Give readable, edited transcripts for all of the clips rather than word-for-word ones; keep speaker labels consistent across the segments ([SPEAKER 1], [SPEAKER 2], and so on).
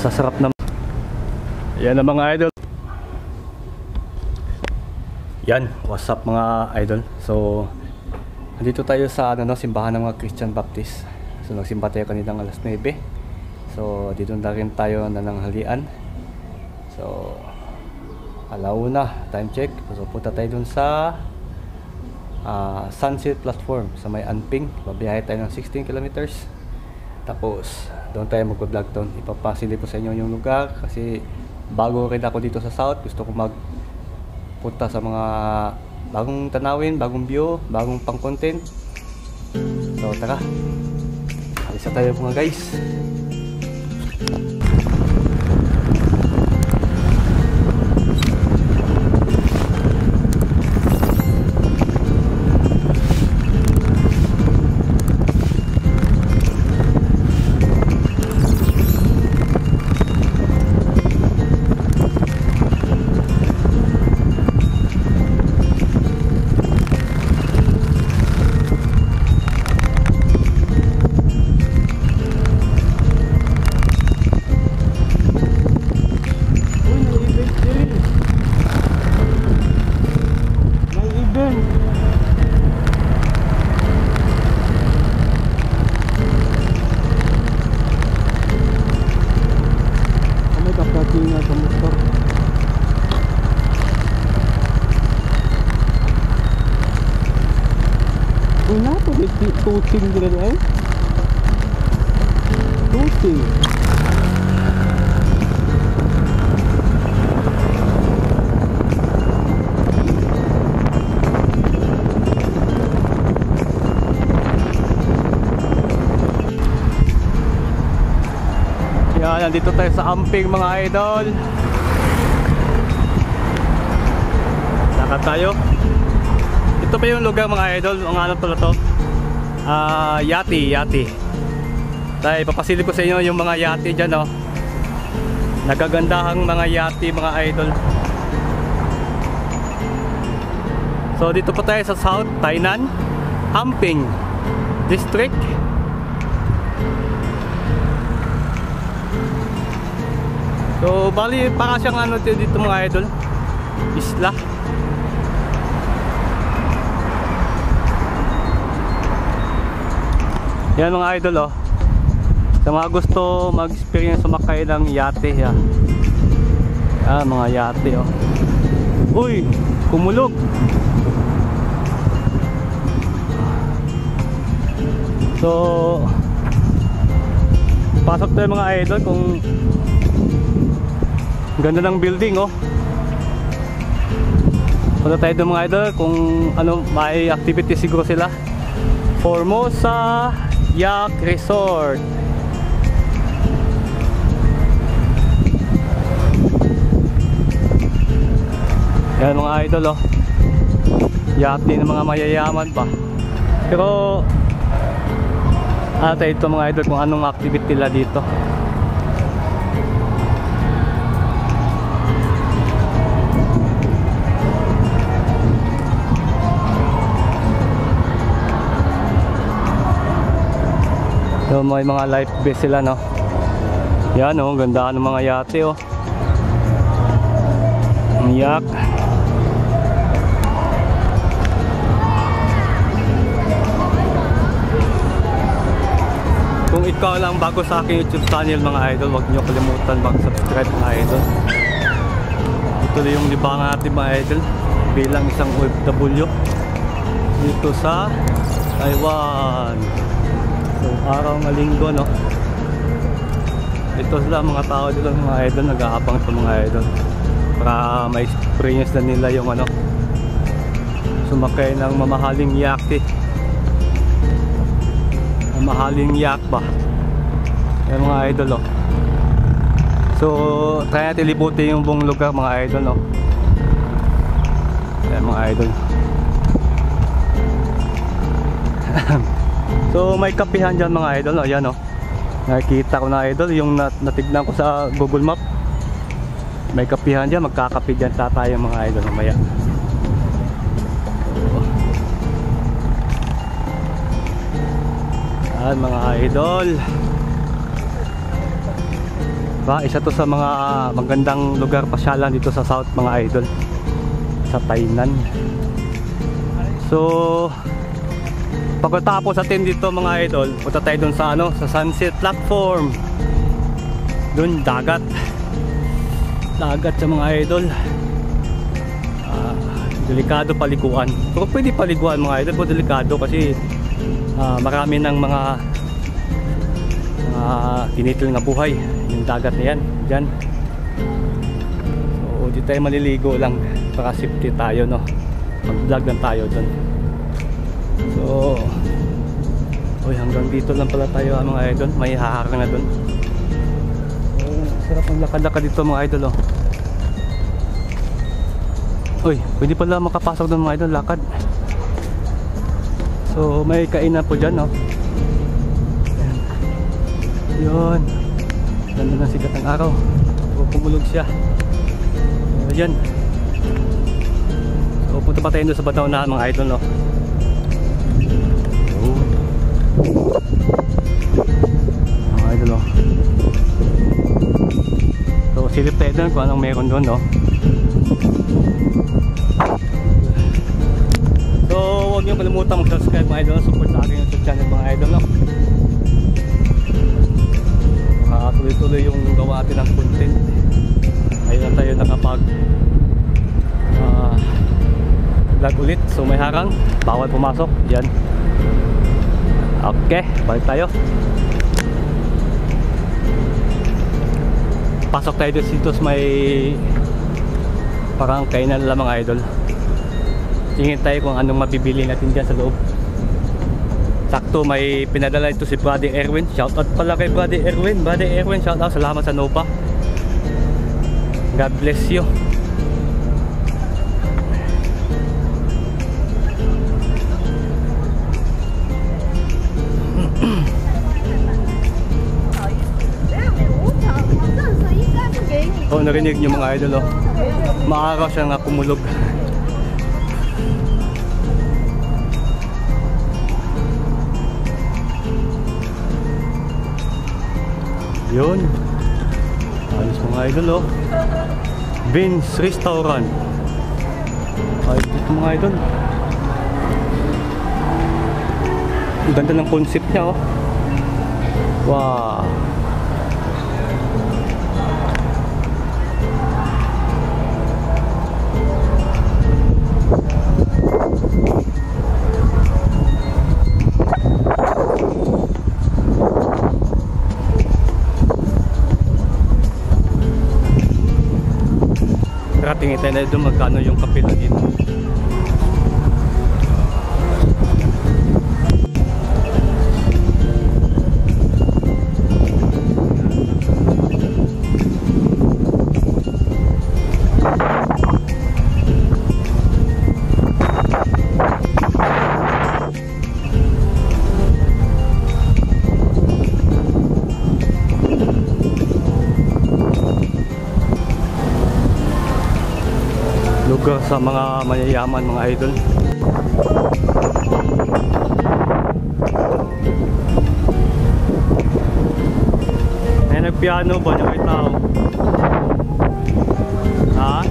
[SPEAKER 1] Sasarap na. Yan ang mga idol. Yan, what's up mga idol. So nandito tayo sa simbahan ng mga Christian Baptist. So nagsimba tayo kaninang alas 9. So dito na rin tayo nananghalian. So alauna, time check. So punta tayo dun sa Sunset Platform sa may Anping. Babiyahe tayo ng 16 kilometers. Tapos doon tayo mag-vlog doon. Ipapasili ko sa inyo yung lugar kasi bago rin ako dito sa South. Gusto ko magpunta sa mga bagong tanawin, bagong view, bagong pang content. So tara, alis na tayo mga guys. Tuting din eh. Tuting. Yan, nandito tayo sa Anping mga idol. Lakad tayo. Ito pa yung lugar mga idol. Ang ano pala to? Yati. Tayo, papasilip ko sa inyo yung mga yati dyan, oh. Nagagandahang mga yati mga idol. So dito po tayo sa South Tainan, Anping District. So bali para siyang ano dito mga idol, isla. Yan mga idol, oh. Sa mga gusto mag-experience sumakay ng yate, yan. Yan mga yate, oh. Uy, kumulog. So pasok tayo mga idol kung ganda ng building, oh. Punta tayo doon mga idol kung ano, may activity siguro sila. Formosa Yacht Resort. Yan mga idol, oh. Yate ng mga mayayaman pa. Pero ito mga idol kung anong activity nila dito. So may mga life vest sila, no. Yan, oh, ganda ng mga yate, oh. Yak. Kung ikaw lang bago sa aking YouTube channel mga idol, huwag niyo kalimutan mag-subscribe mga idol. Ito yung libangan natin mga idol bilang isang OFW dito sa Taiwan. So araw ng linggo, no. Ito sila mga tao dito mga idol, nag-aabang sa mga idol para ma-experience na nila yung ano, sumakay ng mamahaling yate. Mamahaling yak ba? Yan mga idol, oh. So try natin libutin yung buong lugar mga idol, oh. Yan mga idol. So may kapihan dyan mga idol, oh. Yan, oh. Nakikita ko na idol yung natignan ko sa Google Map. May kapihan dyan, magkakapi dyan tayo mga idol mamaya. Yan mga idol. Diba? Isa to sa mga magandang lugar pasyalan dito sa South mga idol, sa Tainan. So pagkatapos atin dito mga idol, punta tayo dun sa sa sunset platform. Dun dagat sa mga idol. Delikado paliguan, pero pwede paliguan mga idol, pero delikado kasi marami ng mga kinitil nga buhay yung dagat na yan dyan. So di tayo maliligo lang, para safety tayo, no? Mag vlog lang tayo dun. So hanggang dito lang pala tayo mga idol, may haharang na dun. Sarap ang lakad-lakad dito mga idol, oh. Pwede pala makapasok dun mga idol, lakad. So may kainan po dyan, no? Yun, ganda ng sikat ng araw. So pumulog siya. Ayan. So punta pa tayo doon sa bataw na mga idol, no? Mga idol, no? So silip tayo doon kung anong meron doon, no? So huwag niyo kalimutan mag-subscribe mga idol. Support sa aking YouTube channel mga idol, no? Tuloy-tuloy yung gawa natin ng content. Ayun na tayo nakapag vlog ulit. So may harang, bawal pumasok. Yan. Okay, balik tayo. Pasok tayo dito sa may parang kainan lang mga idol. Tingin tayo kung anong mabibili natin dyan sa loob. Sakto may pinadala ito si Brother Erwin. Shoutout pala kay Brother Erwin. Brother Erwin, shoutout. Salamat sa Nova. God bless you. Oh, narinig niyo mga idol, oh. Maaraw siya nga kumulog. Yun. Ayos mga idol, oh. Vince Restaurant. Ayos dito mga idol. Ang ganda ng concept niya, oh. Wow. Tingin tayo na doon magkano yung kape na dito. Lugar sa mga mayayaman mga idol. May nagpiano ba niya may tao? Ha?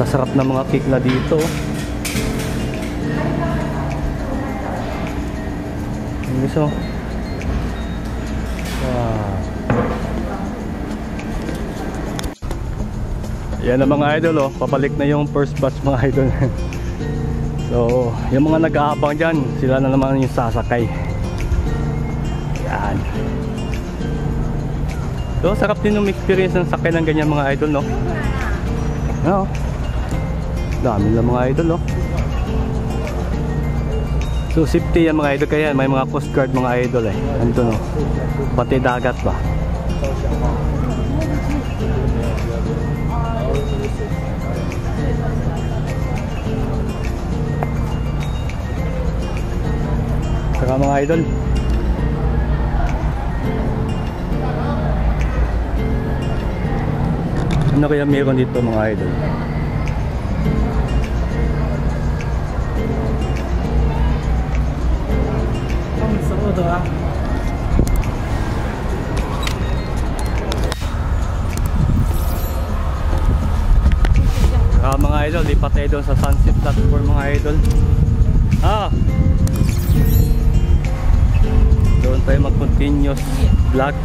[SPEAKER 1] Sasarap na mga cake na dito. Gusto? Wow. Yan ang mga idol, oh. Papalik na yung first batch mga idol. So yung mga nag-aabang dyan, sila na naman yung sasakay. Yan. So sarap din yung experience ng sakay ng ganyan mga idol, no? No? Dami lang mga idol, no? So safety yan mga idol, kaya may mga coast guard mga idol eh. Andito, no? Pati dagat ba? Saka mga idol, ano kaya meron dito mga idol? Mga idol, lipat tayo doon sa sunset platform mga idol. Doon tayo mag-continuous vlog.